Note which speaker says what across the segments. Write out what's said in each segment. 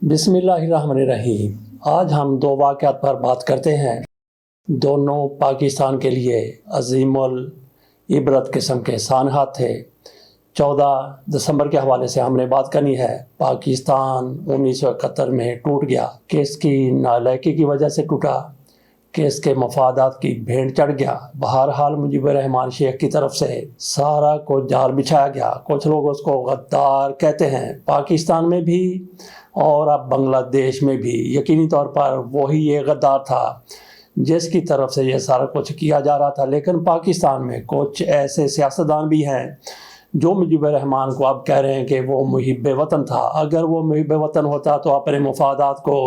Speaker 1: بسم اللہ الرحمن الرحیم۔ آج ہم دو واقعات پر بات کرتے ہیں، دونوں پاکستان کے لیے عظیم العبرت قسم کے سانحات تھے۔ 14 دسمبر کے حوالے سے ہم نے بات کرنی ہے۔ پاکستان 1971 میں ٹوٹ گیا، کس کی نالائکی کی وجہ سے ٹوٹا، کس کے مفادات کی بھینٹ چڑھ گیا۔ بہرحال مجیب الرحمان شیخ کی طرف سے سارا کو جال بچھایا گیا۔ کچھ لوگ اس کو غدار کہتے ہیں، پاکستان میں بھی اور اب بنگلہ دیش میں بھی۔ یقینی طور پر وہی یہ غدار تھا جس کی طرف سے یہ سارا کچھ کیا جا رہا تھا، لیکن پاکستان میں کچھ ایسے سیاستدان بھی ہیں جو مجیب الرحمان کو اب کہہ رہے ہیں کہ وہ محب وطن تھا۔ اگر وہ محب وطن ہوتا تو اپنے مفادات کو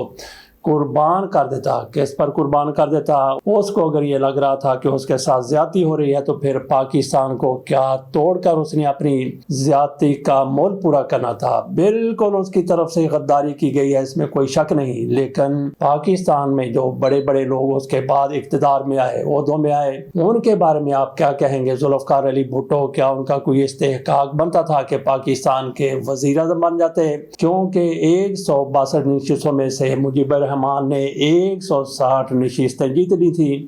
Speaker 1: قربان کر دیتا۔ کس پر قربان کر دیتا؟ اس کو اگر یہ لگ رہا تھا کہ اس کے ساتھ زیادتی ہو رہی ہے تو پھر پاکستان کو کیا توڑ کر اس نے اپنی زیادتی کا مول پورا کرنا تھا۔ بالکل اس کی طرف سے غداری کی گئی ہے، اس میں کوئی شک نہیں، لیکن پاکستان میں جو بڑے بڑے لوگ اس کے بعد اقتدار میں آئے، عہدوں میں آئے، ان کے بارے میں آپ کیا کہیں گے؟ ذوالفقار علی بھٹو، کیا ان کا کوئی استحقاق بنتا تھا کہ پاکستان کے وزیر اعظم بن جاتے؟ کیونکہ 162 نشستوں میں سے مجیب الرحمان نے 160 نشستیں جیت لی تھی۔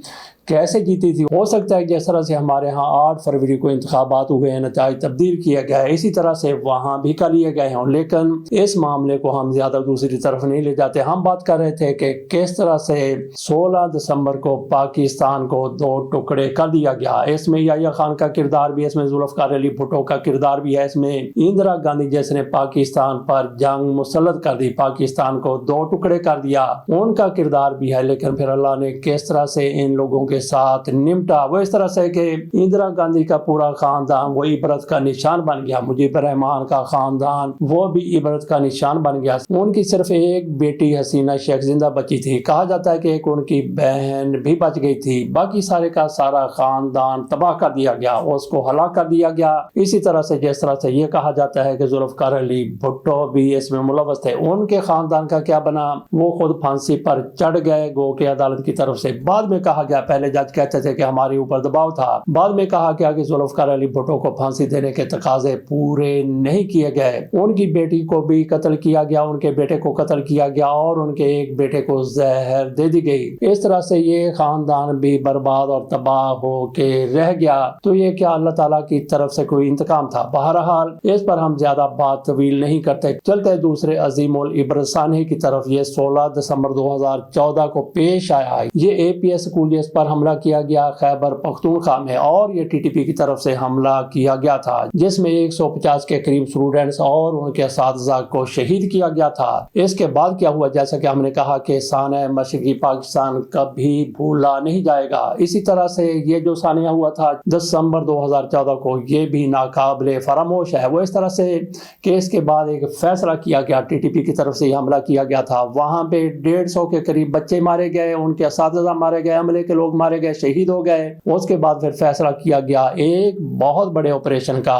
Speaker 1: کیسے جیتی تھی؟ ہو سکتا ہے جس طرح سے ہمارے ہاں 8 فروری کو انتخابات ہوئے ہیں، نتائج تبدیل کیا گیا ہے، اسی طرح سے وہاں بھی کر لیے گئے ہوں، لیکن اس معاملے کو ہم زیادہ دوسری طرف نہیں لے جاتے۔ ہم بات کر رہے تھے کہ کس طرح سے 16 دسمبر کو پاکستان کو 2 ٹکڑے کر دیا گیا۔ اس میں یحییٰ خان کا کردار بھی ہے، اس میں ذوالفقار علی بھٹو کا کردار بھی ہے، اس میں اندرا گاندھی جس نے پاکستان پر جنگ مسلط کر دی، پاکستان کو 2 ٹکڑے کر دیا، ان کا کردار بھی ہے۔ لیکن پھر اللہ نے کس طرح سے ان لوگوں کے ساتھ نمٹا، وہ اس طرح سے کہ اندرا گاندھی کا پورا خاندان وہ عبرت کا نشان بن گیا، مجیب الرحمان کا خاندان وہ بھی عبرت کا نشان بن گیا۔ ان کی صرف ایک بیٹی حسینہ شیخ زندہ بچی تھی، کہا جاتا ہے کہ ایک ان کی بہن بھی بچ گئی تھی، باقی سارے کا سارا خاندان تباہ کر دیا گیا، اس کو ہلاک کر دیا گیا۔ اسی طرح سے جس طرح سے یہ کہا جاتا ہے کہ ذوالفقار علی بھٹو بھی اس میں ملوث تھے، ان کے خاندان کا کیا بنا؟ وہ خود پھانسی پر چڑھ گئے، گو کہ عدالت کی طرف سے بعد میں کہا گیا، پہلے جج کہتے تھے کہ ہمارے اوپر دباؤ تھا، بعد میں کہا گیا کہ ذوالفقار علی بھٹو کو پھانسی دینے کے تقاضے پورے نہیں کیے گئے، ان کی بیٹی کو بھی قتل کیا گیا، ان کے بیٹے کو قتل کیا گیا اور ان کے ایک بیٹے کو زہر دے دی گئی۔ اس طرح سے یہ خاندان بھی برباد اور تباہ ہو کے رہ گیا۔ تو یہ کیا اللہ تعالیٰ کی طرف سے کوئی انتقام تھا؟ بہرحال اس پر ہم زیادہ بات طویل نہیں کرتے، چلتے دوسرے عظیم العبرت سانحے کی طرف۔ یہ 16 دسمبر 2014 کو پیش آیا، یہ اے پی ایس اسکول جس پر حملہ کیا گیا خیبر پختونخوا میں، اور یہ ٹی ٹی پی کی طرف سے حملہ کیا گیا تھا جس میں 150 کے قریب اسٹوڈنٹس اور ان کے اساتذہ کو شہید کیا گیا تھا۔ اس کے بعد کیا ہوا؟ جیسا کہ ہم نے کہا کہ سانحہ مشرقی پاکستان کبھی بھولا نہیں جائے گا۔ اسی طرح سے یہ جو سانحہ ہوا تھا دسمبر 2014 کو، یہ بھی ناقابل فراموش ہے۔ وہ اس طرح سے کہ اس کے بعد ایک فیصلہ کیا گیا، ٹی ٹی پی کی طرف سے یہ حملہ کیا گیا تھا، وہاں پہ 150 کے قریب بچے مارے گئے، ان کے اساتذہ مارے گئے، عملے کے لوگ مارے گئے، شہید ہو گئے۔ اس کے بعد پھر فیصلہ کیا گیا ایک بہت بڑے آپریشن کا۔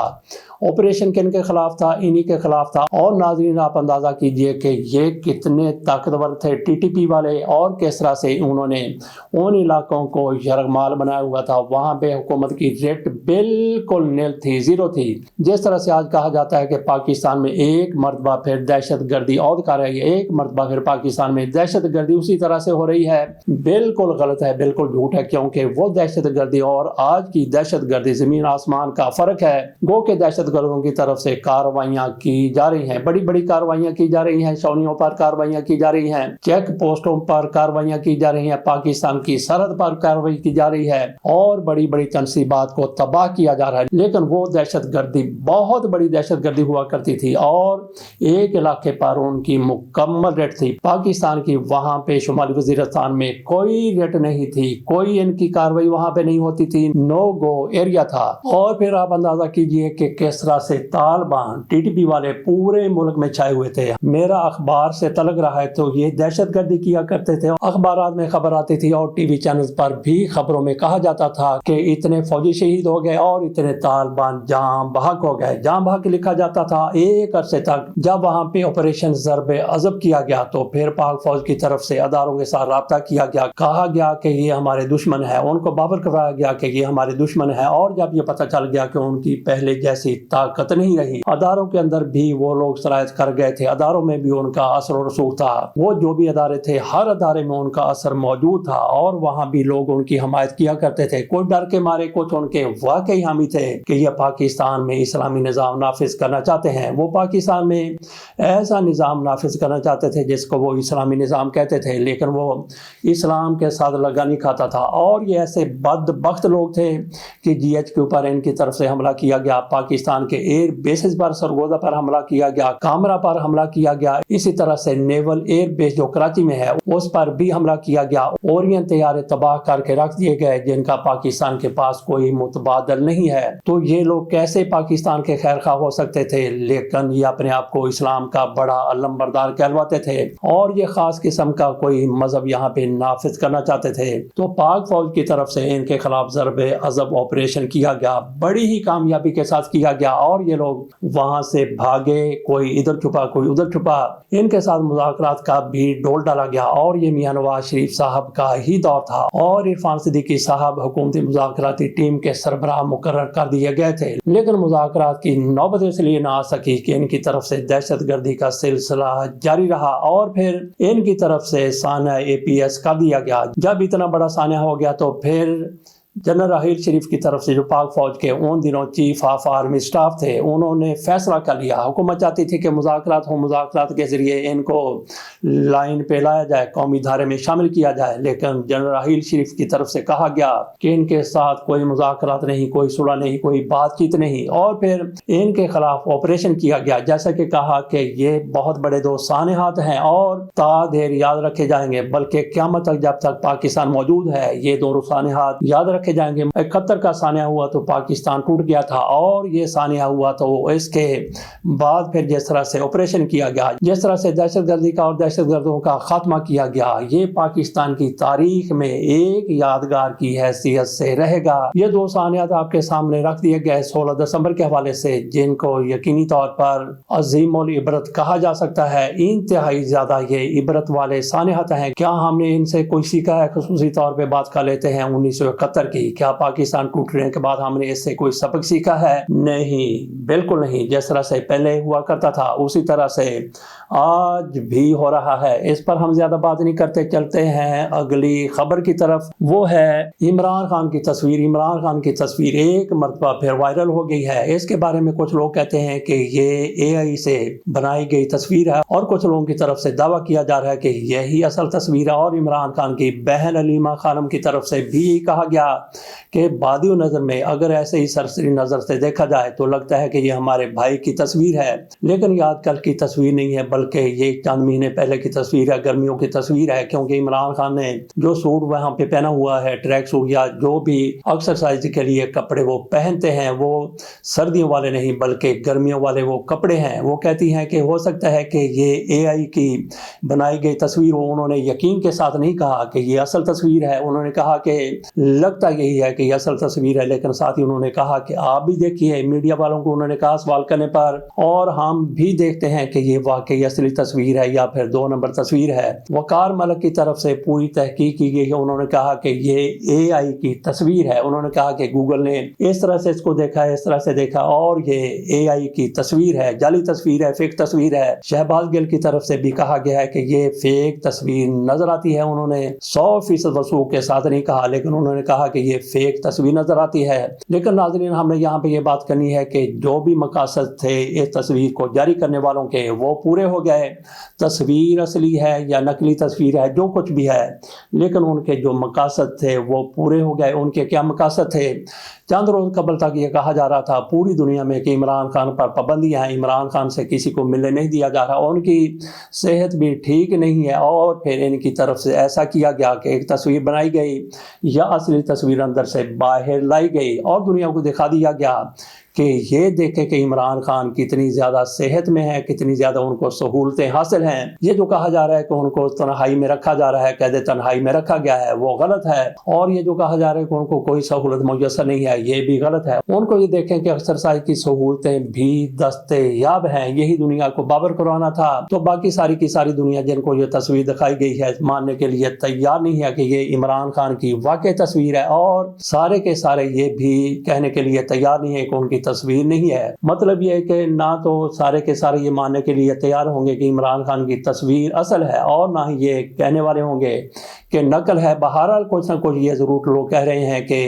Speaker 1: آپریشن کن کے خلاف تھا؟ انہی کے خلاف تھا۔ اور ناظرین آپ اندازہ کیجئے کہ یہ کتنے طاقتور تھے ٹی ٹی پی والے، اور کس طرح سے انہوں نے ان علاقوں کو یرغمال بنایا ہوا تھا، وہاں پہ حکومت کی ریٹ بالکل نیل تھی، زیرو تھی۔ جس طرح سے آج کہا جاتا ہے کہ پاکستان میں ایک مرتبہ پھر دہشت گردی عود کر رہی ہے، ایک مرتبہ پھر پاکستان میں دہشت گردی اسی طرح سے ہو رہی ہے، بالکل غلط ہے، بالکل جھوٹ ہے، کیونکہ وہ دہشت گردی اور آج کی دہشت گردی زمین آسمان کا فرق ہے۔ گو کہ دہشت گردوں کی طرف سے کارروائیاں کی جا رہی ہیں، بڑی بڑی کارروائیاں کی جا رہی ہیں، چھاؤنیوں پر کارروائیاں کی جا رہی ہیں، چیک پوسٹوں پر کارروائیاں کی جا رہی ہیں، پاکستان کی سرحد پر کارروائی کی جا رہی ہے، اور بڑی بڑی تنصیبات کو تباہ کیا جا رہا ہے۔ لیکن وہ دہشت گردی بہت بڑی دہشت گردی ہوا کرتی تھی، اور ایک علاقے پر ان کی مکمل ریٹ تھی۔ پاکستان کی وہاں پہ شمالی وزیرستان میں کوئی ریٹ نہیں تھی، کوئی ان کی کارروائی وہاں پہ نہیں ہوتی تھی، نو گو ایریا تھا۔ اور پھر آپ اندازہ کیجئے کہ کس طرح سے طالبان ٹی ٹی پی والے پورے ملک میں چھائے ہوئے تھے۔ میرا اخبار سے تعلق رہا ہے تو یہ دہشت گردی کیا کرتے تھے، اخبارات میں خبر آتی تھی اور ٹی وی چینلز پر بھی خبروں میں کہا جاتا تھا کہ اتنے فوجی شہید ہو گئے اور اتنے طالبان جاں بحق ہو گئے۔ جاں بحق لکھا جاتا تھا ایک عرصے تک۔ جب وہاں پہ آپریشن ضرب عضب کیا گیا تو پھر پاک فوج کی طرف سے اداروں کے ساتھ رابطہ کیا گیا، کہا گیا کہ یہ ہمارے دشمن ہے، ان کو باور کرایا گیا کہ یہ ہمارے دشمن ہے، اور جب یہ پتہ چل گیا کہ ان کی پہلے جیسی طاقت نہیں رہی. اداروں کے اندر بھی وہ لوگ شرائط کر گئے تھے, اداروں میں بھی ان کا اثر و رسوخ تھا. وہ جو بھی ادارے تھے ہر ادارے میں ان کا اثر موجود تھا اور وہاں بھی لوگ ان کی حمایت کیا کرتے تھے. کوئی ڈر کے مارے, کچھ ان کے واقعی حامی تھے کہ یہ پاکستان میں اسلامی نظام نافذ کرنا چاہتے ہیں. وہ پاکستان میں ایسا نظام نافذ کرنا چاہتے تھے جس کو وہ اسلامی نظام کہتے تھے, لیکن وہ اسلام کے ساتھ لگا نہیں کھاتا تھا. اور یہ ایسے بدبخت لوگ تھے کہ جی ایچ کے اوپر ان کی طرف سے حملہ کیا گیا, پاکستان کے ایئر بیسز پر سرگودا پر حملہ کیا گیا, کامرا پر حملہ کیا گیا, اسی طرح سے نیول ایئر بیس جو کراچی میں ہے اس پر بھی حملہ کیا گیا. اورین طیارے تباہ کر کے رکھ دیے گئے جن کا پاکستان کے پاس کوئی متبادل نہیں ہے. تو یہ لوگ کیسے پاکستان کے خیر خواہ ہو سکتے تھے؟ لیکن یہ اپنے آپ کو اسلام کا بڑا علم بردار کہلواتے تھے اور یہ خاص قسم کا کوئی مذہب یہاں پہ نافذ کرنا چاہتے تھے. تو پاک فوج کی طرف سے ان کے خلاف ضرب عضب آپریشن کیا گیا, بڑی ہی کامیابی کے ساتھ کیا گیا اور یہ لوگ وہاں سے بھاگے, کوئی ادھر چھپا کوئی ادھر چھپا. ان کے ساتھ مذاکرات کا بھی ڈول ڈالا گیا اور یہ میاں نواز شریف صاحب کا ہی دور تھا اور عرفان صدیقی صاحب حکومتی مذاکراتی ٹیم کے سربراہ مقرر کر دیے گئے تھے. لیکن مذاکرات کی نوبت اس لیے نہ آ سکی کہ ان کی طرف سے دہشت گردی کا سلسلہ جاری رہا اور پھر ان کی طرف سے سانحہ APS کر دیا گیا. جب اتنا بڑا سانحہ ہو گیا تو پھر جنرل راحیل شریف کی طرف سے جو پاک فوج کے ان دنوں چیف آف آرمی سٹاف تھے انہوں نے فیصلہ کر لیا. حکومت چاہتی تھی کہ مذاکرات ہوں, مذاکرات کے ذریعے ان کو لائن پہ لایا جائے, قومی دھارے میں شامل کیا جائے. لیکن جنرل راحیل شریف کی طرف سے کہا گیا کہ ان کے ساتھ کوئی مذاکرات نہیں, کوئی صلح نہیں, کوئی بات چیت نہیں. اور پھر ان کے خلاف آپریشن کیا گیا. جیسا کہ کہا کہ یہ بہت بڑے دو سانحات ہیں اور تا دیر یاد رکھے جائیں گے, بلکہ قیامت تک جب تک پاکستان موجود ہے یہ دونوں سانحات یاد رکھے جائیں گے. 71 کا سانحہ ہوا تو پاکستان ٹوٹ گیا تھا اور یہ سانحہ ہوا تو اس کے بعد پھر جس طرح سے آپریشن کیا گیا, جس طرح سے دہشت گردی کا اور دہشت گردوں کا خاتمہ کیا گیا, یہ پاکستان کی تاریخ میں ایک یادگار کی حیثیت سے رہے گا. یہ دو سانحات آپ کے سامنے رکھ دیے گئے 16 دسمبر کے حوالے سے, جن کو یقینی طور پر عظیم العبرت کہا جا سکتا ہے. انتہائی زیادہ یہ عبرت والے سانحات ہیں. کیا ہم نے ان سے کوئی سیکھا ہے؟ خصوصی طور پہ بات کر لیتے ہیں 1971 کی. کیا پاکستان ٹوٹنے کے بعد ہم نے اس سے کوئی سبق سیکھا ہے؟ نہیں, بالکل نہیں. جس طرح سے پہلے ہوا کرتا تھا اسی طرح سے آج بھی ہو رہا ہے. اس پر ہم زیادہ بات نہیں کرتے, چلتے ہیں اگلی خبر کی طرف. وہ ہے عمران خان کی تصویر. عمران خان کی تصویر ایک مرتبہ پھر وائرل ہو گئی ہے. اس کے بارے میں کچھ لوگ کہتے ہیں کہ یہ AI سے بنائی گئی تصویر ہے اور کچھ لوگوں کی طرف سے دعویٰ کیا جا رہا ہے کہ یہی اصل تصویر ہے. اور عمران خان کی بہن علیمہ خانم کی طرف سے بھی کہا گیا کہ بادی نظر میں اگر ایسے ہی سرسری نظر سے دیکھا جائے تو لگتا ہے کہ یہ ہمارے بھائی کی تصویر ہے, لیکن یہ آج کل کی تصویر نہیں ہے بلکہ یہ چند مہینے پہلے کی تصویر ہے, گرمیوں کی تصویر ہے. کیونکہ عمران خان نے جو سوٹ وہاں پہ پہنا ہوا ہے, ٹریک سوٹ یا جو بھی ایکسرسائز کے لیے کپڑے وہ پہنتے ہیں, وہ سردیوں والے نہیں بلکہ گرمیوں والے وہ کپڑے ہیں. وہ کہتی ہیں کہ ہو سکتا ہے کہ یہ AI کی بنائی گئی تصویر ہو. انہوں نے یقین کے ساتھ نہیں کہا کہ یہ اصل تصویر ہے, انہوں نے کہا کہ لگتا یہی ہے کہ یہ اصل تصویر ہے. لیکن ساتھ ہی انہوں نے کہا کہ آپ بھی دیکھیے, میڈیا والوں کو انہوں نے کہا سوال کرنے پر, اور ہم بھی دیکھتے ہیں کہ یہ واقعی اصلی تصویر ہے یا پھر 2 نمبر تصویر ہے. وقار ملک کی طرف سے پوری تحقیق کی گئی ہے. انہوں نے کہا کہ یہ AI کی تصویر ہے. انہوں نے کہا کہ گوگل نے اس طرح سے اس کو دیکھا, اس طرح سے دیکھا اور یہ AI کی تصویر ہے, جعلی تصویر ہے, فیک تصویر ہے. شہباز گل کی طرف سے بھی کہا گیا ہے کہ یہ فیک تصویر نظر آتی ہے. انہوں نے 100% وثوق کے ساتھ نہیں کہا, لیکن انہوں نے کہا کہ یہ فیک تصویر نظر آتی ہے. لیکن ناظرین, ہم نے یہاں پہ یہ بات کرنی ہے کہ جو بھی مقاصد تھے اس تصویر کو جاری کرنے والوں کے وہ پورے ہو گئے. تصویر اصلی ہے یا نقلی تصویر ہے, جو کچھ بھی ہے, لیکن ان کے جو مقاصد تھے وہ پورے ہو گئے. ان کے کیا مقاصد تھے؟ چند روز قبل تک یہ کہا جا رہا تھا پوری دنیا میں کہ عمران خان پر پابندیاں ہیں, عمران خان سے کسی کو ملنے نہیں دیا جا رہا, ان کی صحت بھی ٹھیک نہیں ہے. اور پھر ان کی طرف سے ایسا کیا گیا کہ ایک تصویر بنائی گئی یا اصلی تصویر اندر سے باہر لائی گئی اور دنیا کو دکھا دیا گیا کہ یہ دیکھیں کہ عمران خان کتنی زیادہ صحت میں ہے, کتنی زیادہ ان کو سہولتیں حاصل ہیں. یہ جو کہا جا رہا ہے کہ ان کو تنہائی میں رکھا جا رہا ہے, قید تنہائی میں رکھا گیا ہے, وہ غلط ہے. اور یہ جو کہا جا رہا ہے کہ ان کو کوئی سہولت میسر نہیں ہے, یہ بھی غلط ہے. ان کو یہ دیکھیں کہ ایکسرسائز کی سہولتیں بھی دستیاب ہیں. یہی دنیا کو بابر کروانا تھا. تو باقی ساری کی ساری دنیا جن کو یہ تصویر دکھائی گئی ہے ماننے کے لیے تیار نہیں ہے کہ یہ عمران خان کی واقعی تصویر ہے, اور سارے کے سارے یہ بھی کہنے کے لیے تیار نہیں ہے کہ ان کی تصویر نہیں ہے۔ مطلب یہ ہے کہ نہ تو سارے کے سارے یہ ماننے کے لیے تیار ہوں گے کہ عمران خان کی تصویر اصل ہے، اور نہ ہی یہ کہنے والے ہوں گے کہ نقل ہے۔ بہرحال کچھ نہ کچھ یہ ضرور لوگ کہہ رہے ہیں کہ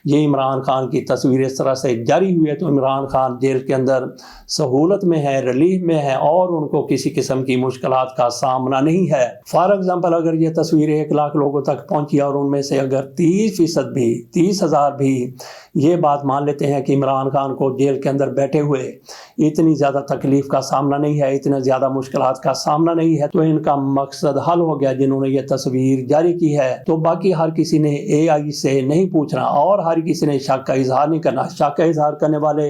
Speaker 1: یہ عمران خان کی تصویر اس طرح سے جاری ہوئی ہے تو عمران خان جیل کے اندر سہولت میں ہے، ریلیف میں ہے، اور ان کو کسی قسم کی مشکلات کا سامنا نہیں ہے۔ فار ایگزامپل اگر یہ تصویر 1 لاکھ لوگوں تک پہنچی اور ان میں سے اگر 30% بھی 30,000 بھی یہ بات مان لیتے ہیں کہ عمران خان کو جیل کے اندر بیٹھے ہوئے اتنی زیادہ تکلیف کا سامنا نہیں ہے، اتنے زیادہ مشکلات کا سامنا نہیں ہے، تو ان کا مقصد حل ہو گیا جنہوں نے یہ تصویر جاری کی ہے۔ تو باقی ہر کسی نے AI سے نہیں پوچھنا اور ہر کسی نے شک کا اظہار نہیں کرنا۔ شک کا اظہار کرنے والے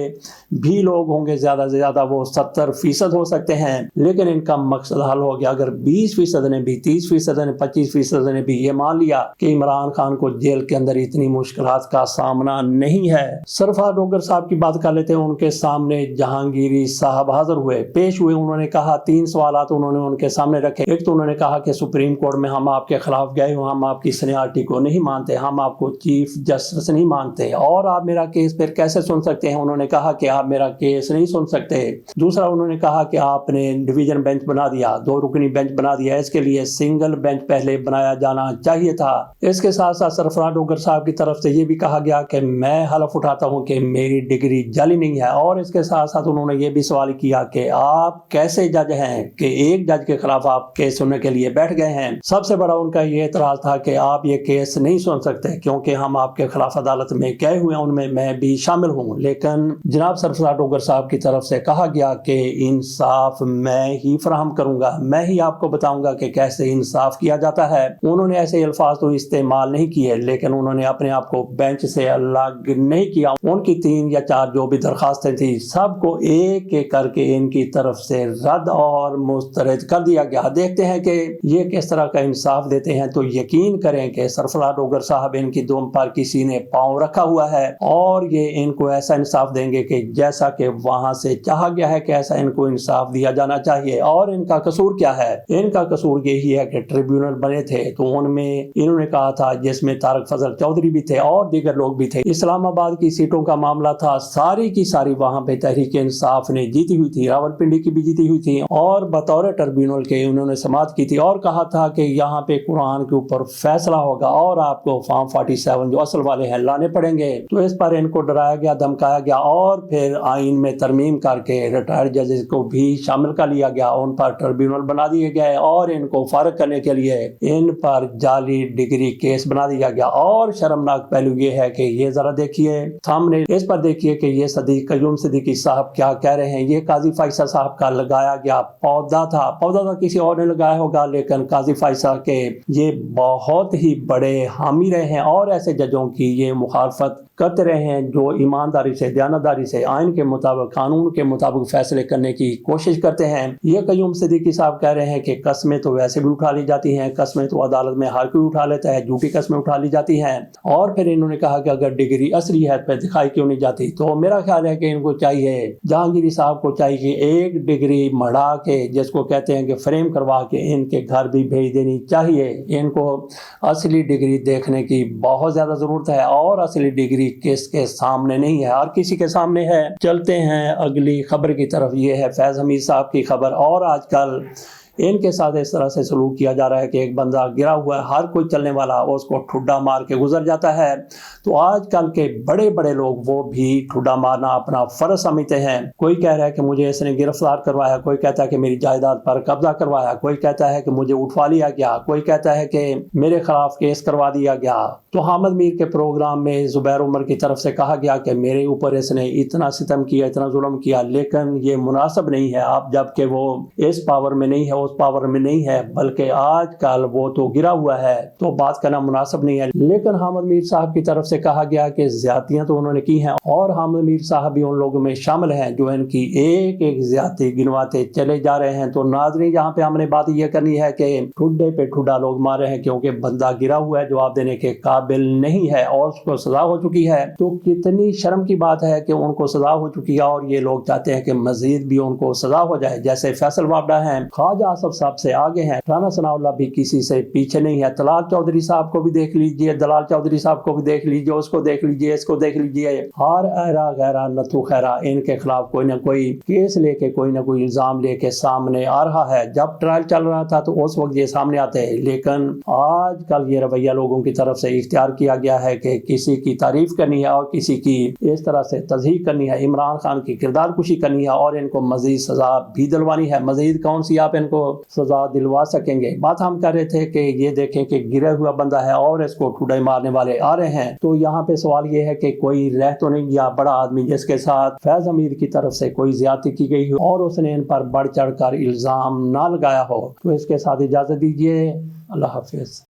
Speaker 1: بھی لوگ ہوں گے، زیادہ سے زیادہ وہ 70% ہو سکتے ہیں، لیکن ان کا مقصد حل ہو گیا۔ اگر 20% نے بھی 30% نے 25% نے بھی یہ مان لیا کہ عمران خان کو جیل کے اندر اتنی مشکلات کا سامنا نہیں ہے۔ سرفراز ڈوگر صاحب کی بات کر لیتے ہیں۔ ان کے سامنے جہانگیری صاحب حاضر ہوئے، پیش ہوئے۔ انہوں نے کہا 3 سوالات انہوں نے ان کے سامنے رکھے۔ ایک تو انہوں نے کہا کہ سپریم کورٹ میں ہم آپ کے خلاف گئے ہوں، ہم آپ کی سینیارٹی کو نہیں مانتے، ہم آپ کو چیف جسٹس نہیں مانتے، اور آپ میرا کیس پھر کیسے سن سکتے ہیں؟ انہوں نے کہا کہ آپ میرا کیس نہیں سن سکتے۔ دوسرا انہوں نے کہا کہ آپ نے ڈویژن بینچ بنا دیا، 2 رکنی بینچ بنا دیا، اس کے لیے سنگل بینچ پہلے بنایا جانا چاہیے تھا۔ اس کے ساتھ ساتھ سرفراز ڈوگر صاحب کی طرف سے یہ بھی کہا گیا کہ میں حلف اٹھاتا ہوں کہ میری ڈگری جعلی نہیں ہے، اور اس کے ساتھ ساتھ انہوں نے یہ بھی سوال کیا کہ آپ کیسے جج ہیں کہ ایک جج کے خلاف آپ کیس سننے کے لیے بیٹھ گئے ہیں۔ سب سے بڑا ان کا یہ اعتراض تھا کہ آپ یہ کیس نہیں سن سکتے کیونکہ ہم آپ کے خلاف عدالت میں گئے ہوئے ہیں، ان میں میں بھی شامل ہوں۔ لیکن جناب سرفراز ڈوگر صاحب کی طرف سے کہا گیا کہ انصاف میں ہی فراہم کروں گا، میں ہی آپ کو بتاؤں گا کہ کیسے انصاف کیا جاتا ہے۔ انہوں نے ایسے الفاظ تو استعمال نہیں کیے، لیکن انہوں نے اپنے آپ کو بینچ سے الگ نہیں کیا۔ ان کی 3 یا 4 جو بھی درخواستیں تھیں سب کو ایک ایک کر کے ان کی طرف سے رد اور مسترد کر دیا گیا۔ دیکھتے ہیں کہ یہ کس طرح کا انصاف دیتے ہیں، تو یقین کریں کہ سرفراز ڈوگر صاحب ان کی دم پر کسی نے پاؤں رکھا ہوا ہے، اور یہ ان کو ایسا انصاف دیں گے کہ جیسا کہ وہاں سے چاہا گیا ہے کہ ایسا ان کو انصاف دیا جانا چاہیے۔ اور ان کا قصور کیا ہے؟ ان کا قصور یہی ہے کہ ٹریبیونل بنے تھے تو ان میں انہوں نے کہا تھا، جس میں طارق فضل چودھری بھی تھے اور دیگر لوگ بھی تھے، اسلام آباد کی سیٹوں کا معاملہ تھا، ساری کی ساری وہاں پہ تحریک انصاف نے جیتی ہوئی تھی، راولپنڈی کی بھی جیتی ہوئی تھی، اور بطور ٹربیونل کے انہوں نے سماعت کی تھی اور کہا تھا کہ یہاں پہ قرآن کے اوپر فیصلہ ہوگا اور آپ کو فارم 47 جو اصل والے ہیں لانے پڑیں گے۔ تو اس پر ان کو ڈرایا گیا، دھمکایا گیا، اور پھر آئین میں ترمیم کر کے ریٹائرڈ ججز کو بھی شامل کر لیا گیا، ان پر ٹربیونل بنا دیے گئے، اور ان کو فارغ کرنے کے لیے ان پر جعلی ڈگری کیس بنا دیا گیا۔ اور شرمناک پہلو یہ ہے کہ یہ ذرا دیکھیے تھامنے اس پر دیکھیے کہ یہ قیوم صدیقی صاحب کیا کہہ رہے ہیں۔ یہ قاضی فائصہ صاحب کا لگایا گیا پودا تھا کسی اور نے لگایا ہوگا، لیکن قاضی فائصہ کے یہ بہت ہی بڑے حامی رہے ہیں اور ایسے ججوں کی یہ مخالفت کرتے رہے ہیں جو ایمانداری سے، دیانتداری سے، آئین کے مطابق، قانون کے مطابق فیصلے کرنے کی کوشش کرتے ہیں۔ یہ قیوم صدیقی صاحب کہہ رہے ہیں کہ قسمیں تو ویسے بھی اٹھا لی جاتی ہیں، قسمیں تو عدالت میں ہر کوئی اٹھا لیتا ہے، جھوٹی قسمیں اٹھا لی جاتی ہیں، اور پھر انہوں نے کہا کہ اگر ڈگری اصلی ہے پہ دکھائی کیوں نہیں جاتی؟ تو میرا خیال ہے کہ ان کو چاہیے، جہانگیری صاحب کو چاہیے کہ ایک ڈگری مڑا کے، جس کو کہتے ہیں کہ فریم کروا کے ان کے گھر بھی بھیج دینی چاہیے۔ ان کو اصلی ڈگری دیکھنے کی بہت زیادہ ضرورت ہے، اور اصلی ڈگری کس کے سامنے نہیں ہے، ہر کسی کے سامنے ہے۔ چلتے ہیں اگلی خبر کی طرف۔ یہ ہے فیض حمید صاحب کی خبر، اور آج کل ان کے ساتھ اس طرح سے سلوک کیا جا رہا ہے کہ ایک بندہ گرا ہوا ہے، ہر کوئی چلنے والا اس کو ٹھڈا مار کے گزر جاتا ہے۔ تو آج کل کے بڑے بڑے لوگ وہ بھی ٹھڈا مارنا اپنا فرض سمجھتے ہیں۔ کوئی کہہ رہا ہے کہ مجھے اس نے گرفتار کروایا، کوئی کہتا ہے کہ میری جائیداد پر قبضہ کروایا، کوئی کہتا ہے کہ مجھے اٹھوا لیا گیا، کوئی کہتا ہے کہ میرے خلاف کیس کروا دیا گیا۔ تو حامد میر کے پروگرام میں زبیر عمر کی طرف سے کہا گیا کہ میرے اوپر اس نے اتنا ستم کیا، اتنا ظلم کیا، لیکن یہ مناسب نہیں ہے اب جب کہ وہ اس پاور میں نہیں ہے، اس پاور میں نہیں ہے، بلکہ آج کل وہ تو گرا ہوا ہے، تو بات کرنا مناسب نہیں ہے۔ لیکن حامد میر صاحب کی طرف سے کہا گیا کہ زیادتیاں تو انہوں نے کی ہیں، اور حامد میر صاحب بھی ان لوگوں میں شامل ہیں جو ان کی ایک ایک زیادتی گنواتے چلے جا رہے ہیں۔ تو ناظرین، یہاں پہ ہم نے بات یہ کرنی ہے کہ ٹھڈے پہ ٹھڈا لوگ مار رہے ہیں کیونکہ بندہ گرا ہوا ہے، جواب دینے کے قابل نہیں ہے اور اس کو سزا ہو چکی ہے۔ تو کتنی شرم کی بات ہے کہ ان کو سزا ہو چکی ہے، اور یہ لوگ چاہتے ہیں کہ مزید بھی ان کو سزا ہو جائے، جیسے فیصل وابڈا ہیں، خواجہ آصف صاحب سے آگے ہیں، رانا ثناء اللہ بھی کسی سے پیچھے نہیں ہے، طلال چودھری صاحب کو بھی دیکھ لیجئے، دلال چودھری صاحب کو بھی دیکھ لیجئے، اس کو دیکھ لیجئے، اس کو دیکھ لیجئے، ہر ایرا غیرہ نتھو خیرہ ان کے خلاف کوئی نہ کوئی کیس لے کے، کوئی نہ کوئی الزام لے کے سامنے آ رہا ہے۔ جب ٹرائل چل رہا تھا تو اس وقت یہ سامنے آتے ہیں، لیکن آج کل یہ رویہ لوگوں کی طرف سے اختیار کیا گیا ہے کہ کسی کی تعریف کرنی ہے اور کسی کی اس طرح سے تضحیق کرنی ہے، عمران خان کی کردار کشی کرنی ہے اور ان کو مزید سزا بھی دلوانی ہے۔ مزید کون سی آپ ان کو سزا دلوا سکیں گے؟ بات ہم کر رہے تھے کہ یہ دیکھیں کہ گرا ہوا بندہ ہے اور اس کو ٹھوڈے مارنے والے آ رہے ہیں، تو یہاں پہ سوال یہ ہے کہ کوئی رہ تو نہیں گیا بڑا آدمی جس کے ساتھ فیض امیر کی طرف سے کوئی زیادتی کی گئی ہو اور اس نے ان پر بڑھ چڑھ کر الزام نہ لگایا ہو؟ تو اس کے ساتھ اجازت دیجیے، اللہ حافظ۔